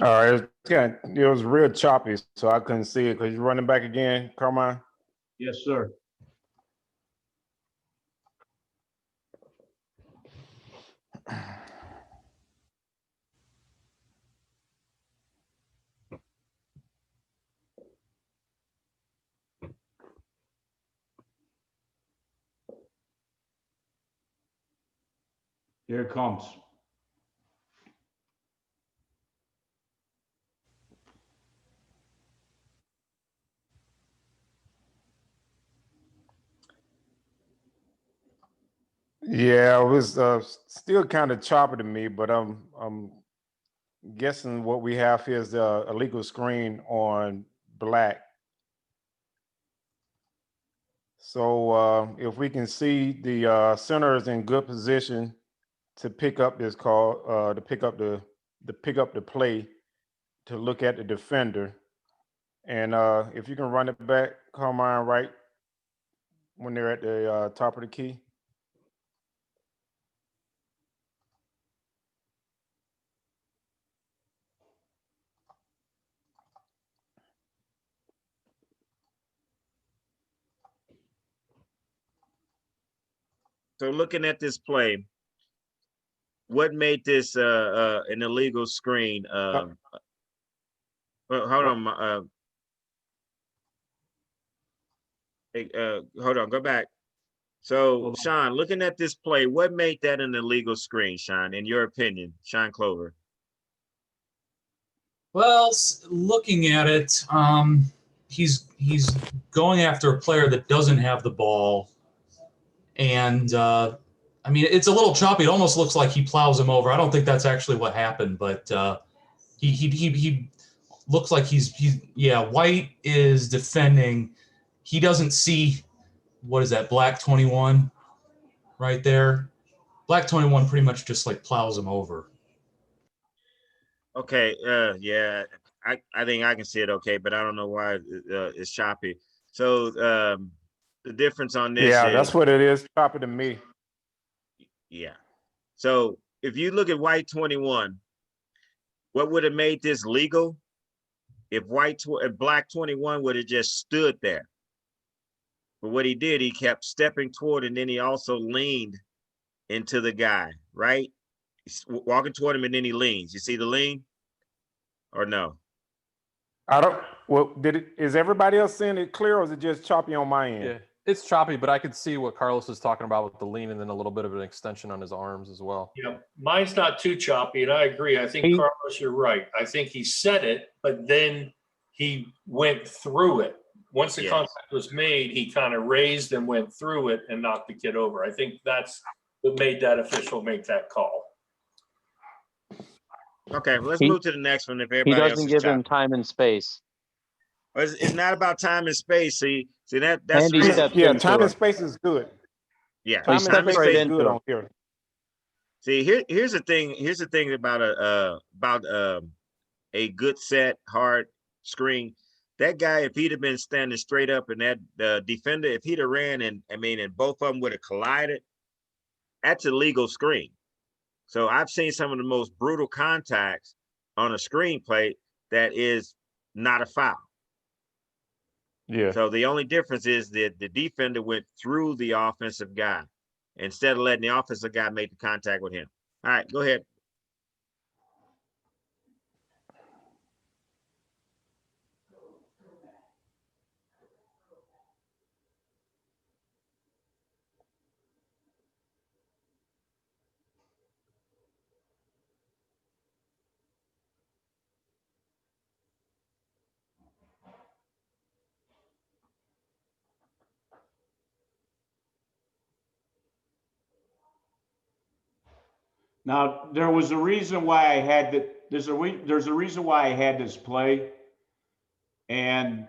Speaker 8: All right, it was real choppy, so I couldn't see it. Could you run it back again, Carmine?
Speaker 4: Yes, sir. Here it comes.
Speaker 8: Yeah, it was still kind of choppy to me, but I'm guessing what we have here is the illegal screen on black. So if we can see the center is in good position to pick up this call, to pick up the play, to look at the defender, and if you can run it back, Carmine, right when they're at the top of the key.
Speaker 2: So looking at this play, what made this an illegal screen? Well, hold on, hey, hold on, go back. So,
Speaker 9: Hold on.
Speaker 2: Sean, looking at this play, what made that an illegal screen, Sean, in your opinion, Sean Clover?
Speaker 9: Well, looking at it, he's going after a player that doesn't have the ball, and I mean, it's a little choppy. It almost looks like he plows him over. I don't think that's actually what happened, but he looks like he's yeah. White is defending. He doesn't see, what is that, black 21 right there. Black 21 pretty much just like plows him over.
Speaker 2: Okay, yeah, I think I can see it okay, but I don't know why it's choppy. So the difference on this
Speaker 8: Yeah,
Speaker 2: is,
Speaker 8: that's what it is. Choppy to me.
Speaker 2: yeah. So if you look at white 21, what would have made this legal? If black 21 would have just stood there. But what he did, he kept stepping toward, and then he also leaned into the guy, right? He's walking toward him, and then he leans. You see the lean? Or no?
Speaker 8: I don't. Well, is everybody else seeing it clear, or is it just choppy on my end?
Speaker 10: Yeah, it's choppy, but I could see what Carlos is talking about with the lean and then a little bit of an extension on his arms as well.
Speaker 1: Yeah, mine's not too choppy, and I agree. I think, Carlos, you're right. I think he said it, but then he went through it. Once the
Speaker 2: Yes.
Speaker 1: contact was made, he kind of raised and went through it and knocked the kid over. I think that's what made that official make that call.
Speaker 2: Okay, well, let's
Speaker 11: He-
Speaker 2: move to the next one. If
Speaker 11: He
Speaker 2: everybody else
Speaker 11: doesn't
Speaker 2: is
Speaker 11: give
Speaker 2: choppy.
Speaker 11: him time and space.
Speaker 2: It's not about time and space. See that's
Speaker 11: And he
Speaker 2: really-
Speaker 11: steps
Speaker 8: Yeah,
Speaker 11: into
Speaker 8: time
Speaker 11: it.
Speaker 8: and space is good.
Speaker 2: yeah.
Speaker 11: He
Speaker 8: Time
Speaker 11: steps
Speaker 8: and space
Speaker 11: right
Speaker 8: is
Speaker 11: into
Speaker 8: good
Speaker 11: it.
Speaker 8: on here.
Speaker 2: See, here's the thing. Here's the thing about a good set hard screen. That guy, if he'd have been standing straight up, and that defender, if he'd have ran and both of them would have collided, that's a legal screen. So I've seen some of the most brutal contacts on a screen play that is not a foul.
Speaker 8: Yeah.
Speaker 2: So the only difference is that the defender went through the offensive guy instead of letting the offensive guy make the contact with him. All right, go ahead.
Speaker 4: Now, there was a reason why I had that. There's a reason why I had this play, and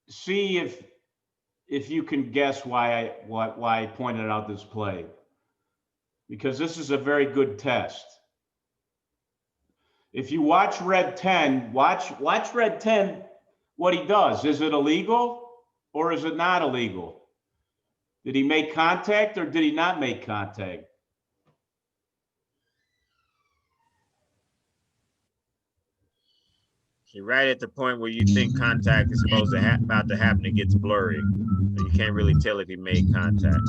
Speaker 4: see if you can guess why I pointed out this play, because this is a very good test. If you watch Red 10, watch Red 10, what he does. Is it illegal or is it not illegal? Did he make contact or did he not make contact?
Speaker 2: You're right at the point where you think contact is supposed to about to happen, it gets blurry. You can't really tell if he made contact.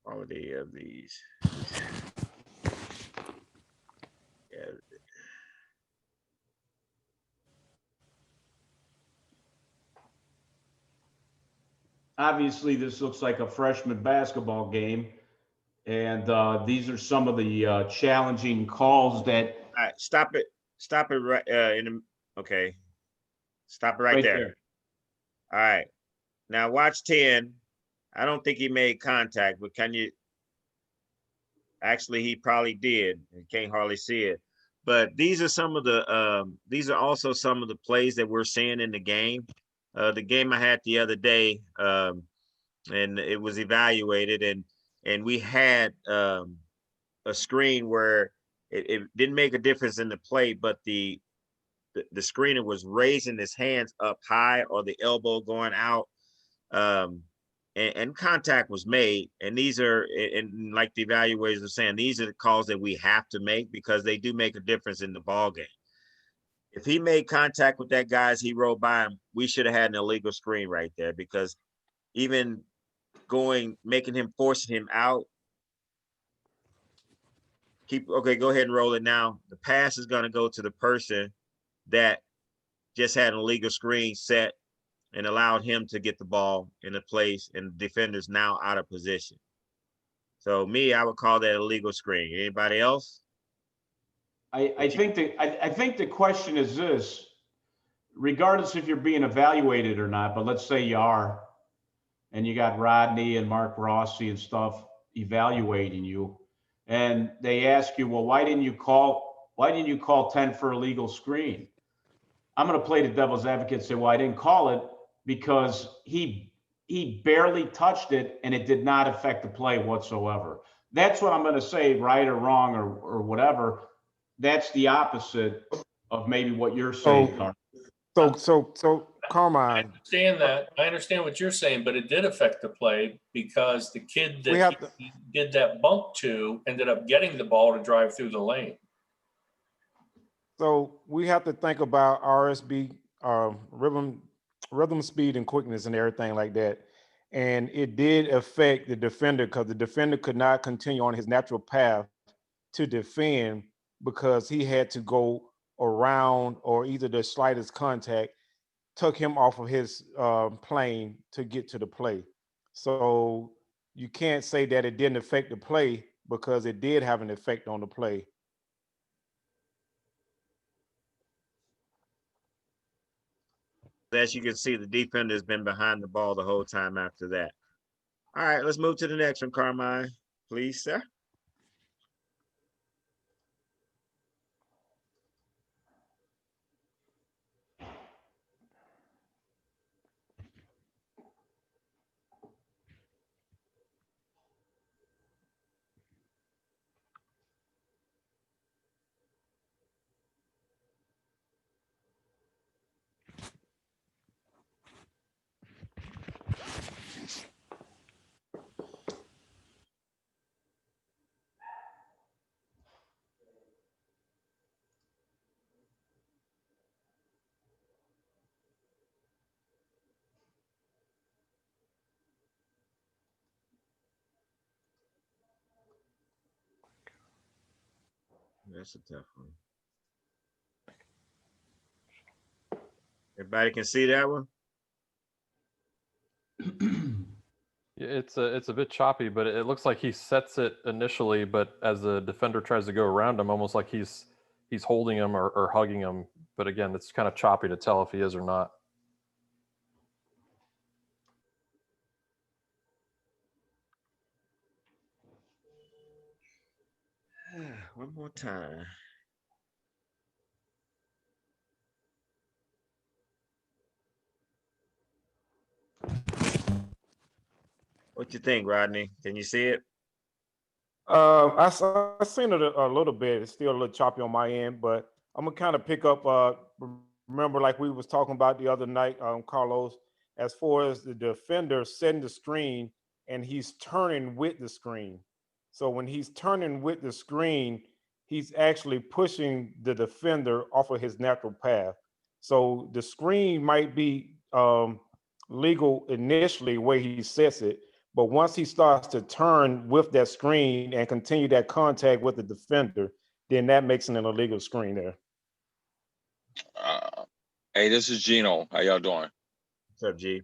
Speaker 2: Quality of these. Yeah.
Speaker 4: Obviously, this looks like a freshman basketball game. And these are some of the challenging calls that.
Speaker 2: All right, stop it. Stop it right okay. Stop it right there. All right. Now watch 10. I don't think he made contact, but can you? Actually, he probably did. You can't hardly see it. But these are some of the these are also some of the plays that we're seeing in the game. The game I had the other day, and it was evaluated, and we had a screen where it didn't make a difference in the play, but the screener was raising his hands up high or the elbow going out, and contact was made. And these are, and like the evaluators are saying, these are the calls that we have to make because they do make a difference in the ball game. If he made contact with that guy as he rolled by him, we should have had an illegal screen right there, because even forcing him out Okay, go ahead and roll it now. The pass is gonna go to the person that just had an illegal screen set and allowed him to get the ball in a place, and the defender's now out of position. So I would call that a legal screen. Anybody else?
Speaker 4: I think the question is this, regardless if you're being evaluated or not, but let's say you are, and you got Rodney and Mark Rossi and stuff evaluating you, and they ask you, well, why didn't you call 10 for a legal screen? I'm going to play the devil's advocate and say, well, I didn't call it because he barely touched it and it did not affect the play whatsoever. That's what I'm going to say, right or wrong or whatever. That's the opposite of maybe what you're saying, Carl.
Speaker 8: So
Speaker 1: I
Speaker 8: Carmine,
Speaker 1: understand that. I understand what you're saying, but it did affect the play because the kid
Speaker 8: we
Speaker 1: that
Speaker 8: have
Speaker 1: he did that bump to ended up getting the ball to drive through the lane.
Speaker 8: So we have to think about RSB, rhythm, speed, and quickness, and everything like that. And it did affect the defender because the defender could not continue on his natural path to defend because he had to go around, or either the slightest contact took him off of his plane to get to the play. So you can't say that it didn't affect the play because it did have an effect on the play.
Speaker 2: As you can see, the defender has been behind the ball the whole time after that. All right, let's move to the next one, Carmine. Please, sir. That's a tough one. Everybody can see that one?
Speaker 10: Yeah, it's a bit choppy, but it looks like he sets it initially, but as the defender tries to go around him, almost like he's holding him or hugging him. But again, it's kind of choppy to tell if he is or not.
Speaker 2: One more time. What you think, Rodney? Can you see it?
Speaker 8: I seen it a little bit. It's still a little choppy on my end, but I'm gonna kind of pick up. Remember, like we was talking about the other night, Carlos, as far as the defender setting the screen and he's turning with the screen. So when he's turning with the screen, he's actually pushing the defender off of his natural path. So the screen might be legal initially where he sets it, but once he starts to turn with that screen and continue that contact with the defender, then that makes it an illegal screen there.
Speaker 11: Hey, this is Gino. How y'all doing?
Speaker 2: What's up, G?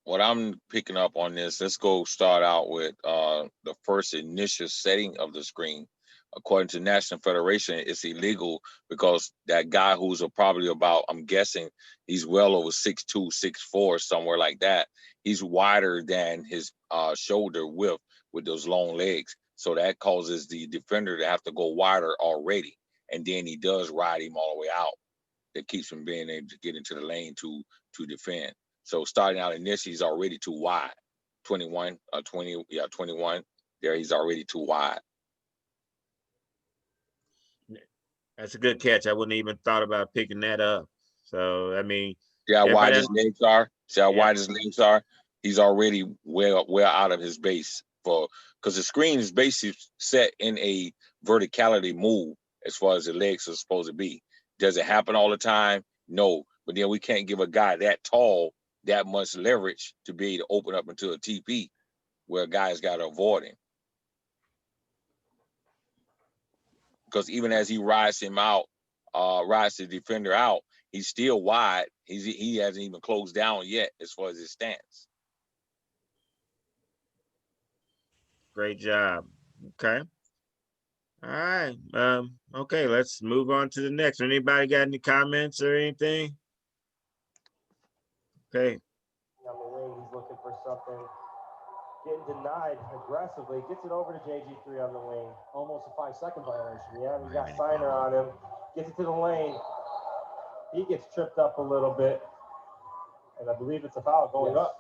Speaker 11: What I'm picking up on this, let's go start out with the first initial setting of the screen. According to National Federation, it's illegal because that guy who's probably about, I'm guessing, he's well over 6'2", 6'4", somewhere like that. He's wider than his shoulder width with those long legs. So that causes the defender to have to go wider already. And then he does ride him all the way out. That keeps him being able to get into the lane to defend. So starting out initially, he's already too wide. 21. There, he's already too wide.
Speaker 2: That's a good catch. I wouldn't even thought about picking that up. So, I mean,
Speaker 11: See how wide his
Speaker 2: else?
Speaker 11: legs are? See how
Speaker 2: Yeah.
Speaker 11: wide his legs are? He's already well out of his base because the screen is basically set in a verticality move as far as the legs are supposed to be. Does it happen all the time? No. But then we can't give a guy that tall that much leverage to be able to open up into a TP where a guy's got to avoid him. because even as he rides him out, rides the defender out, he's still wide. He hasn't even closed down yet as far as his stance.
Speaker 2: Great job. Okay. All right. Okay, let's move on to the next. Anybody got any comments or anything? Okay.
Speaker 12: On the wing, he's looking for something. Getting denied aggressively. Gets it over to JG3 on the wing. Almost a 5-second violation. Yeah, we got Signer on him. Gets it to the lane. He gets tripped up a little bit. And I believe it's a foul going up.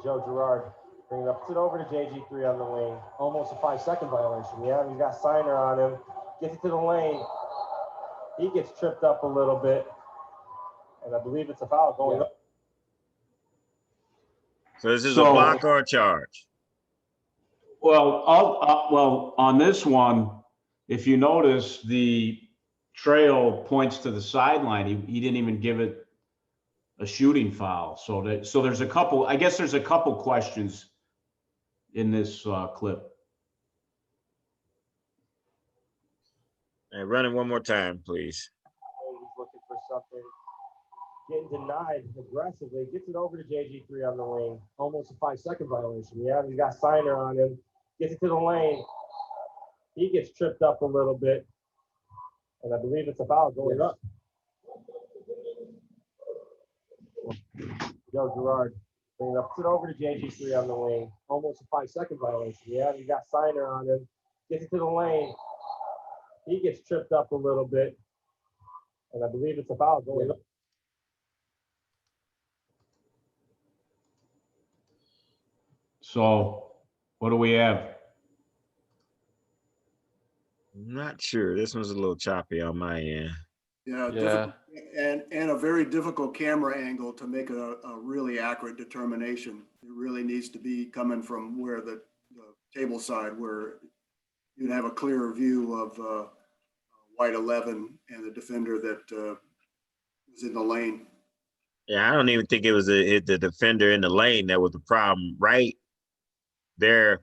Speaker 12: Joe Girard bringing up. Gets it over to JG3 on the wing. Almost a 5-second violation. Yeah, we got Signer on him. Gets it to the lane. He gets tripped up a little bit. And I believe it's a foul going up.
Speaker 2: So this is a block or a charge?
Speaker 4: Well, well, on this one, if you notice, the trail points to the sideline. He didn't even give it a shooting foul. So there's a couple, I guess there's a couple questions in this clip.
Speaker 2: Hey, run it one more time, please.
Speaker 12: He's looking for something. Getting denied aggressively. Gets it over to JG3 on the wing. Almost a 5-second violation. Yeah, we got Signer on him. Gets it to the lane. He gets tripped up a little bit. And I believe it's a foul going up. Joe Girard bringing up. Gets it over to JG3 on the wing. Almost a 5-second violation. Yeah, we got Signer on him. Gets it to the lane. He gets tripped up a little bit. And I believe it's a foul going up.
Speaker 4: So what do we have?
Speaker 2: I'm not sure. This one's a little choppy on my end.
Speaker 6: Yeah. And a very difficult camera angle to make a really accurate determination. It really needs to be coming from where the table side, where you'd have a clearer view of white 11 and the defender that was in the lane.
Speaker 2: Yeah, I don't even think it was the defender in the lane that was the problem. Right there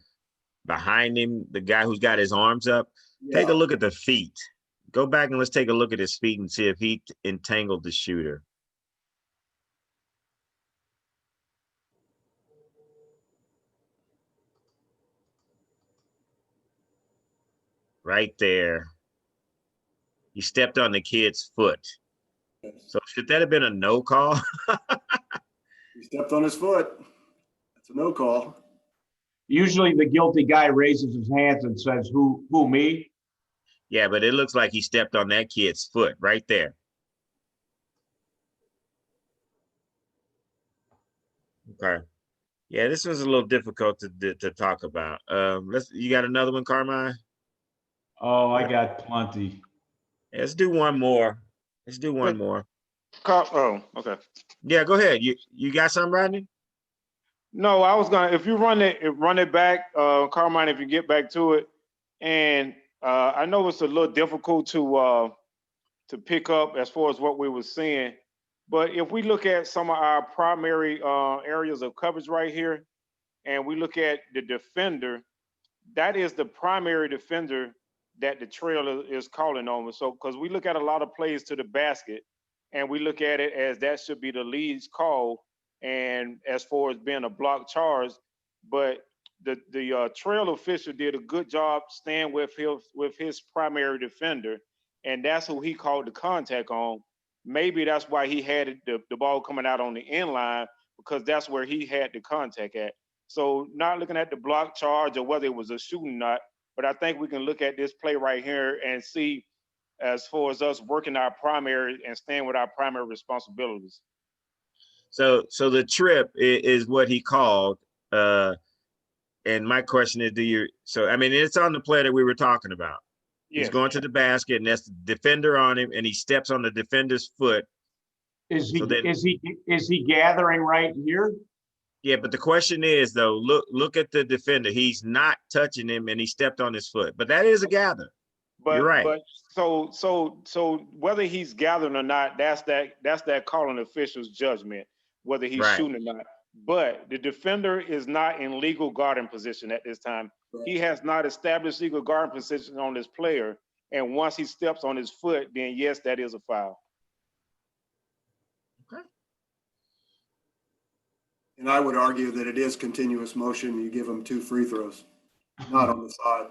Speaker 2: behind him, the guy who's got his arms up. Yeah. Take a look at the feet. Go back and let's take a look at his feet and see if he entangled the shooter. Right there. He stepped on the kid's foot. So should that have been a no call?
Speaker 6: He stepped on his foot. That's a no call.
Speaker 4: Usually the guilty guy raises his hands and says, who, me?
Speaker 2: Yeah, but it looks like he stepped on that kid's foot right there. Okay. Yeah, this was a little difficult to talk about. You got another one, Carmine?
Speaker 4: Oh, I got plenty.
Speaker 2: Yeah, let's do one more. Let's do one more.
Speaker 8: Oh, okay.
Speaker 2: Yeah, go ahead. You got something, Rodney?
Speaker 8: No, I was gonna. If you run it back, Carmine, if you get back to it, and I know it's a little difficult to pick up as far as what we were seeing, but if we look at some of our primary areas of coverage right here, and we look at the defender, that is the primary defender that the trail is calling on. So, because we look at a lot of plays to the basket, and we look at it as that should be the lead's call. And as far as being a block charge, but the trail official did a good job staying with his primary defender, and that's who he called the contact on. Maybe that's why he had the ball coming out on the end line, because that's where he had the contact at. So not looking at the block charge or whether it was a shooting or not, but I think we can look at this play right here and see as far as us working our primary and staying with our primary responsibilities.
Speaker 2: So the trip is what he called. And my question is, it's on the play that we were talking about. Yes. He's going to the basket, and that's the defender on him, and he steps on the defender's foot.
Speaker 4: Is he gathering right here?
Speaker 2: Yeah, but the question is though, look at the defender. He's not touching him, and he stepped on his foot. But that is a gather.
Speaker 8: But
Speaker 2: you're right.
Speaker 8: But so whether he's gathering or not, that's that calling official's judgment, whether he's shooting or not. but the defender is not in legal guarding position at this time. He has not established legal guarding position on this player. And once he steps on his foot, then yes, that is a foul.
Speaker 2: Okay.
Speaker 6: And I would argue that it is continuous motion. You give them 2 free throws, not on the side.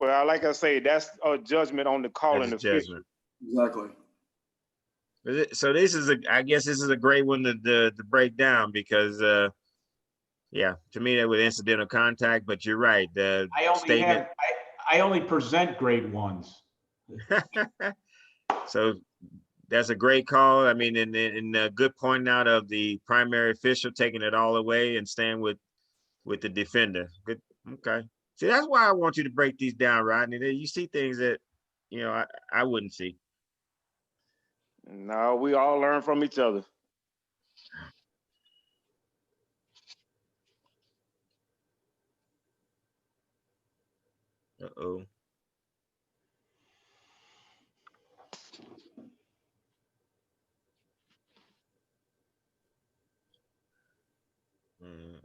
Speaker 8: Well, like I say, that's a judgment on the calling
Speaker 2: That's
Speaker 8: official.
Speaker 2: judgment.
Speaker 6: Exactly.
Speaker 2: So this is I guess this is a great one to break down because, yeah, to me that was incidental contact, but you're right. The statement.
Speaker 4: I only present grade ones.
Speaker 2: So that's a great call. I mean, and a good point out of the primary official taking it all away and staying with the defender. Good. Okay. See, that's why I want you to break these down, Rodney. You see things that, you know, I wouldn't see.
Speaker 8: No, we all learn from each other.
Speaker 2: Uh-oh. Mm.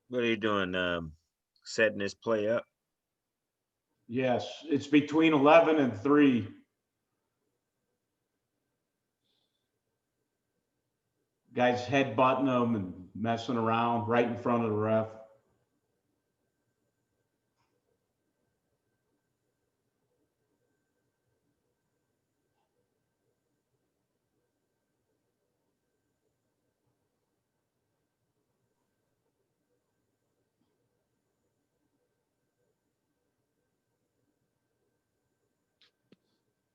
Speaker 2: What are you doing? Setting this play up?
Speaker 4: Yes, it's between 11 and 3. Guys headbutting them and messing around right in front of the ref.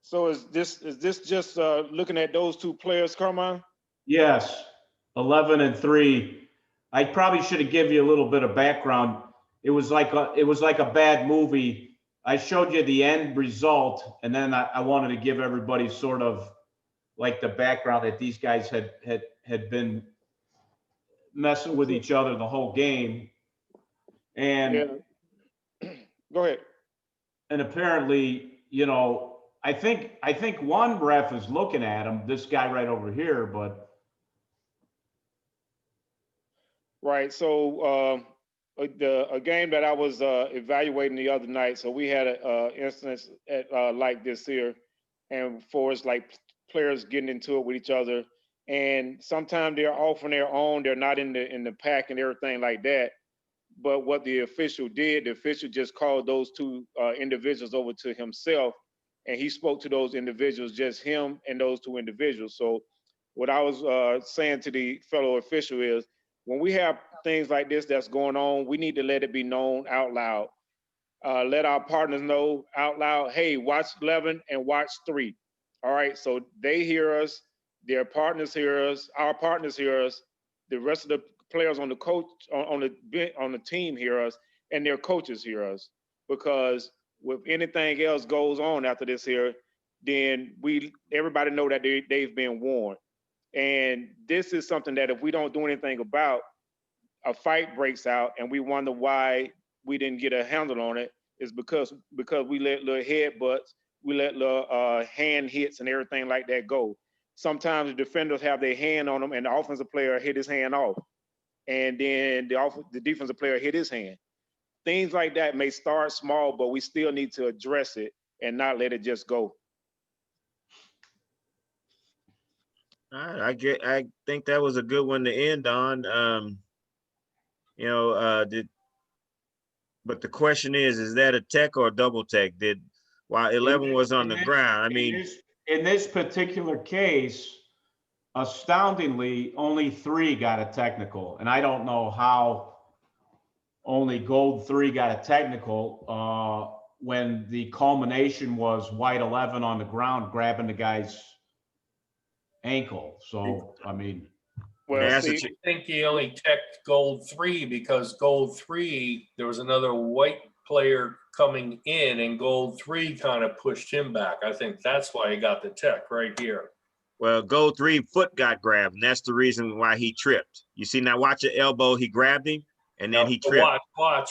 Speaker 8: So is this just looking at those 2 players, Carmine?
Speaker 4: Yes, 11 and 3. I probably should have given you a little bit of background. It was like a bad movie. I showed you the end result, and then I wanted to give everybody sort of like the background that these guys had been messing with each other the whole game. And
Speaker 8: yeah. Go ahead.
Speaker 4: And apparently, you know, I think one ref is looking at him, this guy right over here, but.
Speaker 8: Right. So a game that I was evaluating the other night. So we had an instance like this here, and for it's like players getting into it with each other, and sometimes they're off on their own. They're not in the pack and everything like that. But what the official did, the official just called those 2 individuals over to himself, and he spoke to those individuals, just him and those 2 individuals. So what I was saying to the fellow official is, when we have things like this that's going on, we need to let it be known out loud. Let our partners know out loud, hey, watch 11 and watch 3. All right, so they hear us, their partners hear us, our partners hear us, the rest of the players on the coach on the team hear us, and their coaches hear us. Because if anything else goes on after this here, then everybody know that they've been warned. And this is something that if we don't do anything about, a fight breaks out, and we wonder why we didn't get a handle on it. Is because we let little headbutts, we let little hand hits and everything like that go. Sometimes the defenders have their hand on them, and the offensive player hit his hand off, and then the defensive player hit his hand. Things like that may start small, but we still need to address it and not let it just go.
Speaker 2: All right, I think that was a good one to end on. You know, but the question is that a tech or a double tech? While 11 was on the ground, I mean,
Speaker 4: in this particular case, astoundingly, only 3 got a technical, and I don't know how only Gold 3 got a technical when the culmination was White 11 on the ground grabbing the guy's ankle. So, I mean,
Speaker 8: Well,
Speaker 2: That's
Speaker 8: see,
Speaker 2: what you-
Speaker 1: I think he only teched gold 3 because gold 3, there was another white player coming in and gold 3 kind of pushed him back. I think that's why he got the tech right here.
Speaker 2: Well, goal 3 foot got grabbed, and that's the reason why he tripped. You see, now watch the elbow. He grabbed him, and then
Speaker 1: Now,
Speaker 2: he tripped.
Speaker 1: watch.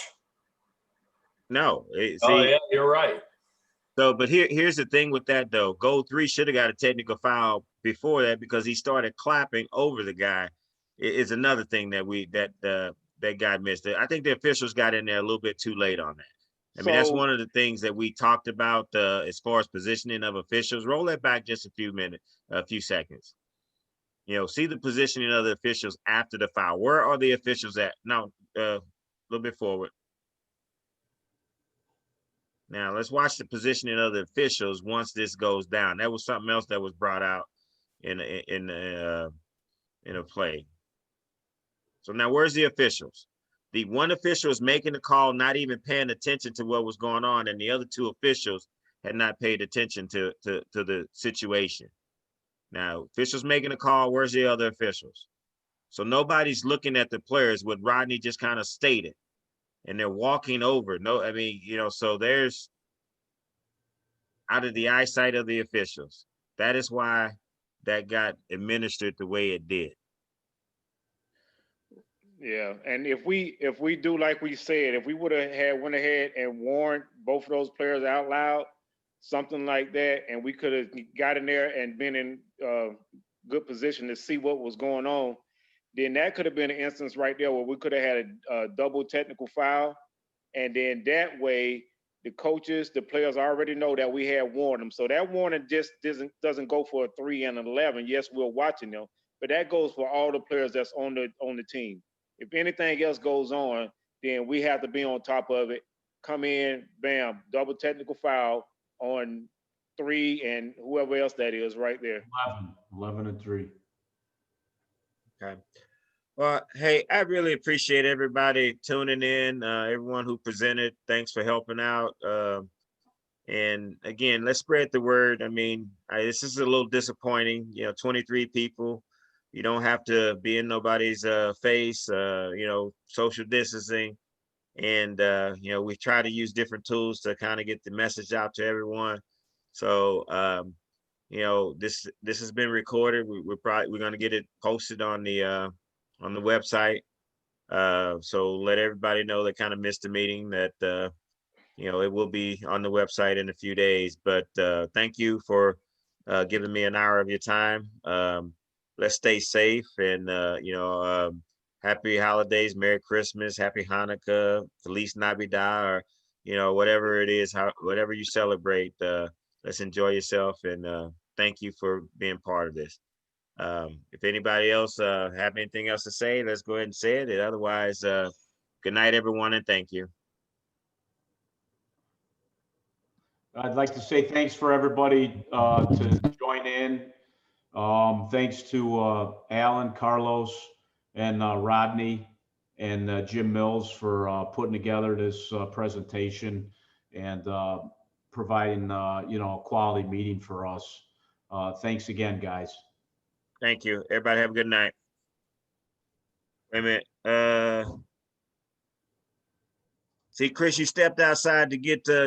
Speaker 2: No,
Speaker 1: Oh,
Speaker 2: see,
Speaker 1: yeah, you're right.
Speaker 2: so, but here's the thing with that though. Goal 3 should have got a technical foul before that because he started clapping over the guy. It's another thing that guy missed. I think the officials got in there a little bit too late on that. I mean, that's
Speaker 8: so
Speaker 2: one of the things that we talked about as far as positioning of officials. Roll that back just a few seconds. See the positioning of the officials after the foul. Where are the officials at? No, a little bit forward. Now let's watch the positioning of the officials once this goes down. That was something else that was brought out in a play. So now where's the officials? The one official is making the call, not even paying attention to what was going on, and the other 2 officials had not paid attention to the situation. Now, officials making a call, where's the other officials? So nobody's looking at the players, what Rodney just kind of stated, and they're walking over. No, I mean, so there's out of the eyesight of the officials. That is why that got administered the way it did.
Speaker 8: yeah, and if we do like we said, if we would have went ahead and warned both of those players out loud, something like that, and we could have got in there and been in good position to see what was going on, then that could have been an instance right there where we could have had a double technical foul, and then that way the coaches, the players already know that we had warned them. So that warning just doesn't go for a 3 and 11. Yes, we're watching them, but that goes for all the players that's on the team. If anything else goes on, then we have to be on top of it. Come in, bam, double technical foul on 3 and whoever else that is right there.
Speaker 4: 11 and 3.
Speaker 2: Okay. Well, hey, I really appreciate everybody tuning in, everyone who presented. Thanks for helping out. And again, let's spread the word. I mean, this is a little disappointing, 23 people. You don't have to be in nobody's face, social distancing. And, we try to use different tools to kind of get the message out to everyone. So, this has been recorded. We're going to get it posted on the website. So let everybody know that kind of missed the meeting that, it will be on the website in a few days. But thank you for giving me an hour of your time. Let's stay safe and, happy holidays, Merry Christmas, Happy Hanukkah, Feliz Navidad, or, whatever it is, whatever you celebrate. Let's enjoy yourself and thank you for being part of this. If anybody else have anything else to say, let's go ahead and say it. Otherwise, good night, everyone, and thank you.
Speaker 4: I'd like to say thanks for everybody to join in. Thanks to Alan, Carlos, and Rodney, and Jim Mills for putting together this presentation and providing, a quality meeting for us. Thanks again, guys.
Speaker 2: Thank you. Everybody have a good night. Wait a minute. See, Chris, you stepped outside to get